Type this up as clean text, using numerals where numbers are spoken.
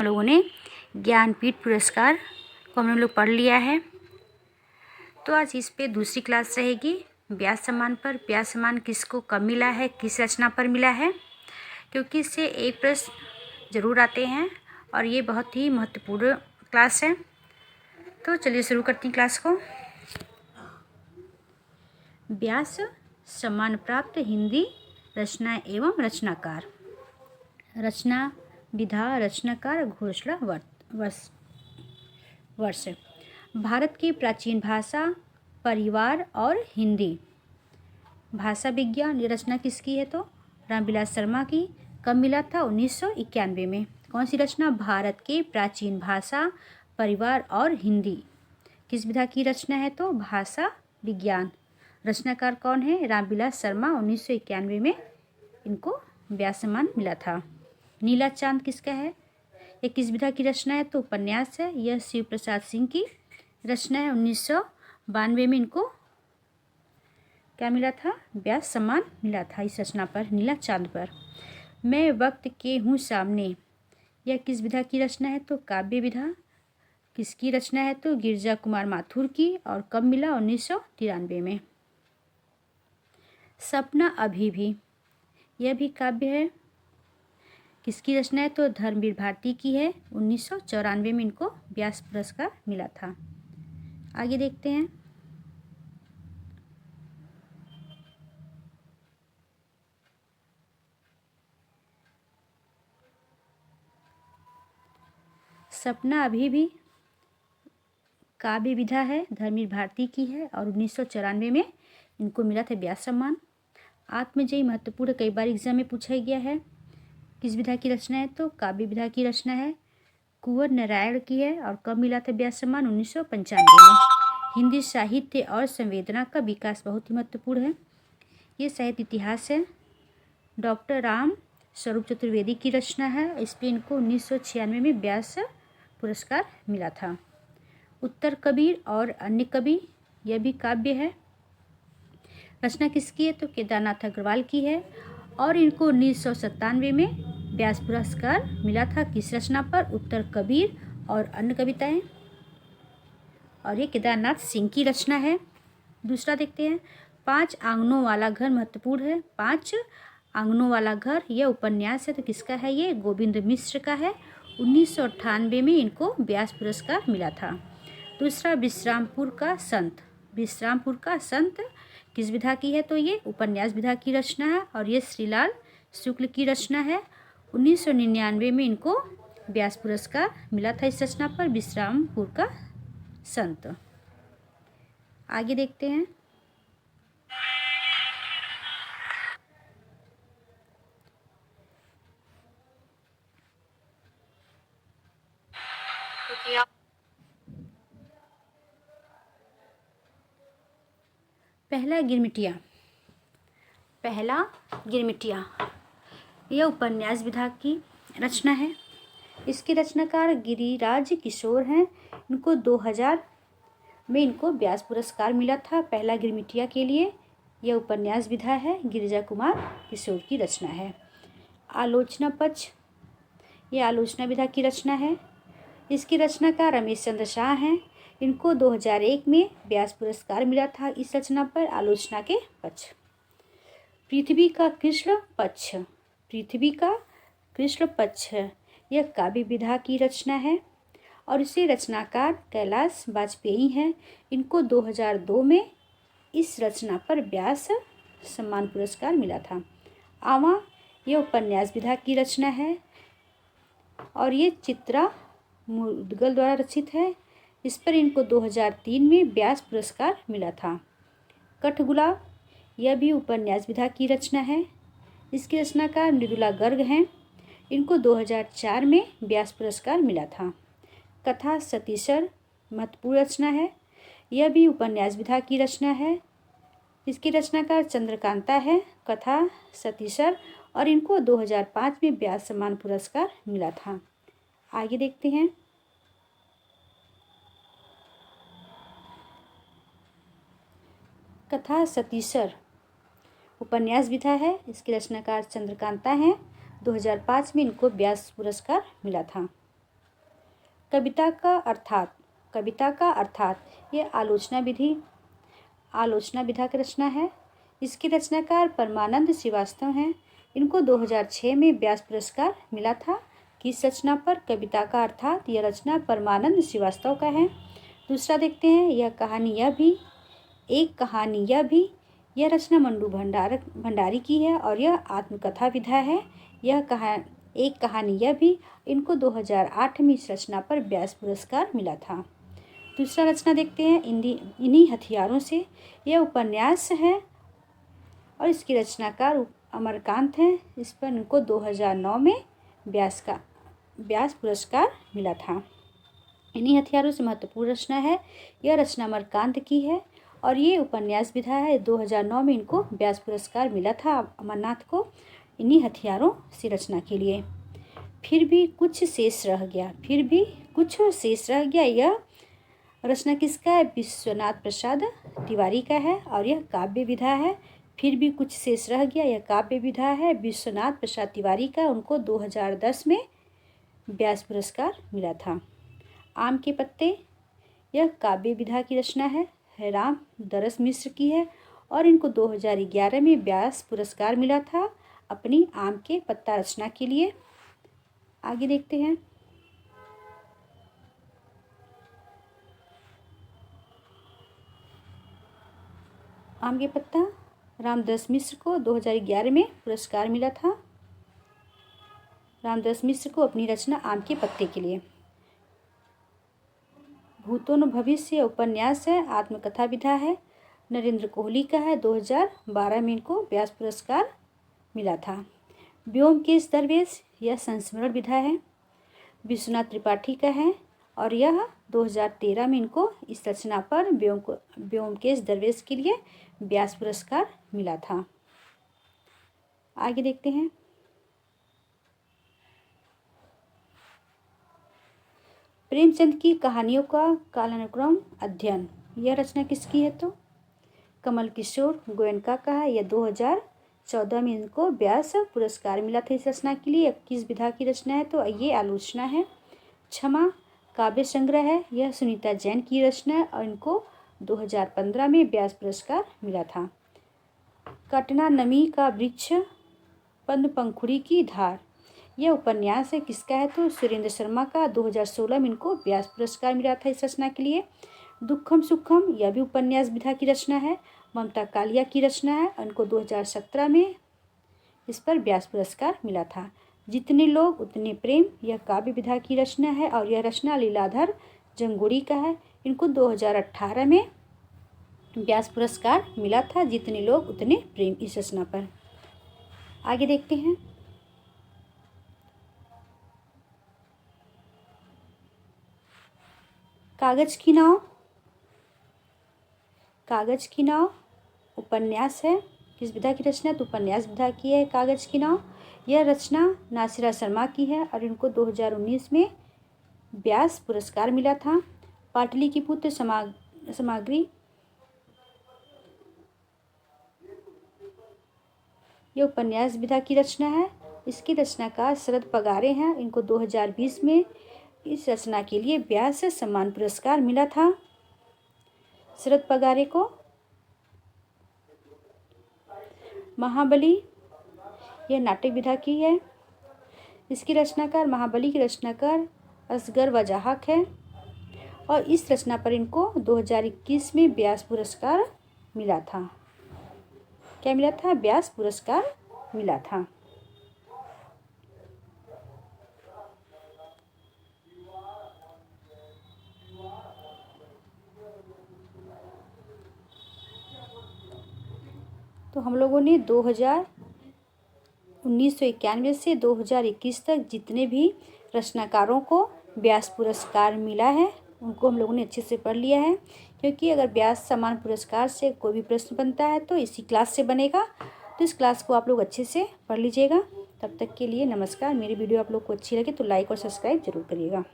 हम लोगों ने ज्ञानपीठ पुरस्कार को हम लोग पढ़ लिया है। तो आज इस पे दूसरी क्लास रहेगी व्यास सम्मान पर। व्यास सम्मान किसको कब मिला है, किस रचना पर मिला है, क्योंकि इससे एक प्रश्न ज़रूर आते हैं और ये बहुत ही महत्वपूर्ण क्लास है। तो चलिए शुरू करती हैं क्लास को। व्यास सम्मान प्राप्त हिंदी रचना एवं रचनाकार। रचना, विधा, रचनाकार, घोषणा, वर्ष। भारत की प्राचीन भाषा, परिवार और हिंदी। भाषा विज्ञान, ये रचना किसकी है तो रामविलास शर्मा की। कब मिला था? 1991 में। कौन सी रचना? भारत के प्राचीन भाषा, परिवार और हिंदी। किस विधा की रचना है तो भाषा विज्ञान। रचनाकार कौन है? रामविलास शर्मा। 1991 में इनको व्यास सम्मान मिला था। नीला चांद किसका है? ये किस विधा की रचना है तो उपन्यास है। यह शिव प्रसाद सिंह की रचना है। 1992 में इनको क्या मिला था? व्यास सम्मान मिला था इस रचना पर, नीला चांद पर। मैं वक्त के हूँ सामने, यह किस विधा की रचना है तो काव्य विधा। किसकी रचना है तो गिरजा कुमार माथुर की। और कब मिला? 1993 में। सपना अभी भी, यह भी काव्य है। किसकी रचना है तो धर्मवीर भारती की है। 1994 में इनको व्यास पुरस्कार मिला था। आगे देखते हैं। सपना अभी भी काव्य विधा है, धर्मवीर भारती की है और 1994 में इनको मिला था व्यास सम्मान। आत्मजयी महत्वपूर्ण, कई बार एग्जाम में पूछा गया है। किस विधा की रचना है तो काव्य विधा की रचना है, कुंवर नारायण की है। और कब मिला था व्यास सम्मान? 1995 में। हिंदी साहित्य और संवेदना का विकास बहुत ही महत्वपूर्ण है। ये साहित्य इतिहास है। डॉक्टर राम स्वरूप चतुर्वेदी की रचना है। इस पर इनको 1996 में व्यास पुरस्कार मिला था। उत्तर कबीर और अन्य कवि, यह भी काव्य है। रचना किसकी है तो केदारनाथ अग्रवाल की है और इनको 1997 में व्यास पुरस्कार मिला था। किस रचना पर? उत्तर कबीर और अन्य कविताएं। और ये केदारनाथ सिंह की रचना है। दूसरा देखते हैं। 5 आंगनों वाला घर महत्वपूर्ण है। 5 आंगनों वाला घर, यह उपन्यास है तो किसका है? ये गोविंद मिश्र का है। 1998 में इनको व्यास पुरस्कार मिला था। दूसरा, विश्रामपुर का संत। विश्रामपुर का संत किस विधा की है तो ये उपन्यास विधा की रचना है और ये श्रीलाल शुक्ल की रचना है। 1999 में इनको व्यास पुरस्कार मिला था इस रचना पर, विश्रामपुर का संत। आगे देखते हैं। पहला गिरमिटिया। पहला गिरमिटिया, यह उपन्यास विधा की रचना है। इसके रचनाकार गिरिराज किशोर हैं। इनको 2000 में इनको व्यास पुरस्कार मिला था पहला गिरमिटिया के लिए। यह उपन्यास विधा है, गिरिजा कुमार किशोर की रचना है। आलोचना पक्ष, यह आलोचना विधा की रचना है। इसकी रचनाकार रमेश चंद्र शाह हैं। इनको 2001 में व्यास पुरस्कार मिला था इस रचना पर, आलोचना के पक्ष। पृथ्वी का कृष्ण पक्ष। पृथ्वी का कृष्ण पक्ष, यह काव्य विधा की रचना है और इसे रचनाकार कैलाश वाजपेयी हैं। इनको 2002 में इस रचना पर व्यास सम्मान पुरस्कार मिला था। आवा, यह उपन्यास विधा की रचना है और ये चित्रा मुदगल द्वारा रचित है। इस पर इनको 2003 में व्यास पुरस्कार मिला था। कठगुलाब, यह भी उपन्यास विधा की रचना है। इसकी रचनाकार मृदुला गर्ग हैं। इनको 2004 में व्यास पुरस्कार मिला था। कथा सतीसर महत्वपूर्ण रचना है। यह भी उपन्यास विधा की रचना है। इसकी रचनाकार चंद्रकांता है। कथा सतीसर, और इनको 2005 में व्यास सम्मान पुरस्कार मिला था। आगे देखते हैं। कथा सतीसर उपन्यास विधा है। इसके रचनाकार चंद्रकांता हैं। 2005 में इनको व्यास पुरस्कार मिला था। कविता का अर्थात ये आलोचना विधा की रचना है। इसके रचनाकार परमानंद श्रीवास्तव हैं। इनको 2006 में व्यास पुरस्कार मिला था। किस रचना पर? कविता का अर्थात। यह रचना परमानंद श्रीवास्तव का है। दूसरा देखते हैं, एक कहानी यह भी। यह रचना मंडू भंडारी की है और यह आत्मकथा विधा है। एक कहानी यह भी। इनको 2008 में इस रचना पर व्यास पुरस्कार मिला था। दूसरा रचना देखते हैं, इन्हीं हथियारों से। यह उपन्यास है और इसकी रचनाकार अमरकांत हैं। इस पर इनको 2009 में व्यास पुरस्कार मिला था। इन्हीं हथियारों से महत्वपूर्ण रचना है। यह रचना अमरकांत की है और ये उपन्यास विधा है। 2009 में इनको व्यास पुरस्कार मिला था अमरनाथ को, इन्हीं हथियारों से रचना के लिए। फिर भी कुछ शेष रह गया। यह रचना किसका है? विश्वनाथ प्रसाद तिवारी का है और यह काव्य विधा है। फिर भी कुछ शेष रह गया, यह काव्य विधा है, विश्वनाथ प्रसाद तिवारी का। उनको 2010 में व्यास पुरस्कार मिला था। आम के पत्ते, यह काव्य विधा की रचना है, राम दरस मिश्र की है और इनको 2011 में व्यास पुरस्कार मिला था अपनी आम के पत्ता रचना के लिए। आगे देखते हैं, आम के पत्ता रामदरस मिश्र को 2011 में पुरस्कार मिला था, रामदरस मिश्र को अपनी रचना आम के पत्ते के लिए। भूतो न भविष्य उपन्यास है, आत्मकथा विधा है, नरेंद्र कोहली का है। 2012 में इनको व्यास पुरस्कार मिला था। व्योमकेश दरवेश, यह संस्मरण विधा है, विश्वनाथ त्रिपाठी का है और यह 2013 में इनको इस रचना पर व्योमकेश दरवेश के लिए व्यास पुरस्कार मिला था। आगे देखते हैं, प्रेमचंद की कहानियों का कालानुक्रम अध्ययन, यह रचना किसकी है? तो कमल किशोर गोयनका का है। यह 2014 में इनको व्यास पुरस्कार मिला था इस रचना के लिए। किस विधा की रचना है? तो ये आलोचना है। क्षमा काव्य संग्रह है, यह सुनीता जैन की रचना है और इनको 2015 में व्यास पुरस्कार मिला था। कटना नमी का वृक्ष पद्म पंखुड़ी की धार, यह उपन्यास है, किसका है? तो सुरेंद्र शर्मा का। 2016 में इनको व्यास पुरस्कार मिला था इस रचना के लिए। दुखम सुखम, यह भी उपन्यास विधा की रचना है, ममता कालिया की रचना है और इनको 2017 में इस पर व्यास पुरस्कार मिला था। जितने लोग उतने प्रेम, यह काव्य विधा की रचना है और यह रचना लीलाधर जंगोड़ी का है। इनको 2018 में व्यास पुरस्कार मिला था, जितने लोग उतने प्रेम, इस रचना पर। आगे देखते हैं, कागज की नाव उपन्यास है, किस विधा की रचना? तो उपन्यास विधा की है कागज की नाव। यह रचना नासिरा शर्मा की है और इनको 2019 में व्यास पुरस्कार मिला था। पाटली की पुत्र सामग्री, यह उपन्यास विधा की रचना है, इसकी रचनाकार शरद पगारे हैं। इनको 2020 में इस रचना के लिए व्यास सम्मान पुरस्कार मिला था शरद पगारे को। महाबली, यह नाटक विधा की है, इसकी रचनाकार महाबली की रचनाकार असगर वजाहक है और इस रचना पर इनको 2021 में व्यास पुरस्कार मिला था। क्या मिला था? व्यास पुरस्कार मिला था। तो हम लोगों ने 1991 से 2021 तक जितने भी रचनाकारों को व्यास पुरस्कार मिला है उनको हम लोगों ने अच्छे से पढ़ लिया है, क्योंकि अगर व्यास सम्मान पुरस्कार से कोई भी प्रश्न बनता है तो इसी क्लास से बनेगा। तो इस क्लास को आप लोग अच्छे से पढ़ लीजिएगा। तब तक के लिए नमस्कार। मेरी वीडियो आप लोग को अच्छी लगे तो लाइक और सब्सक्राइब जरूर करिएगा।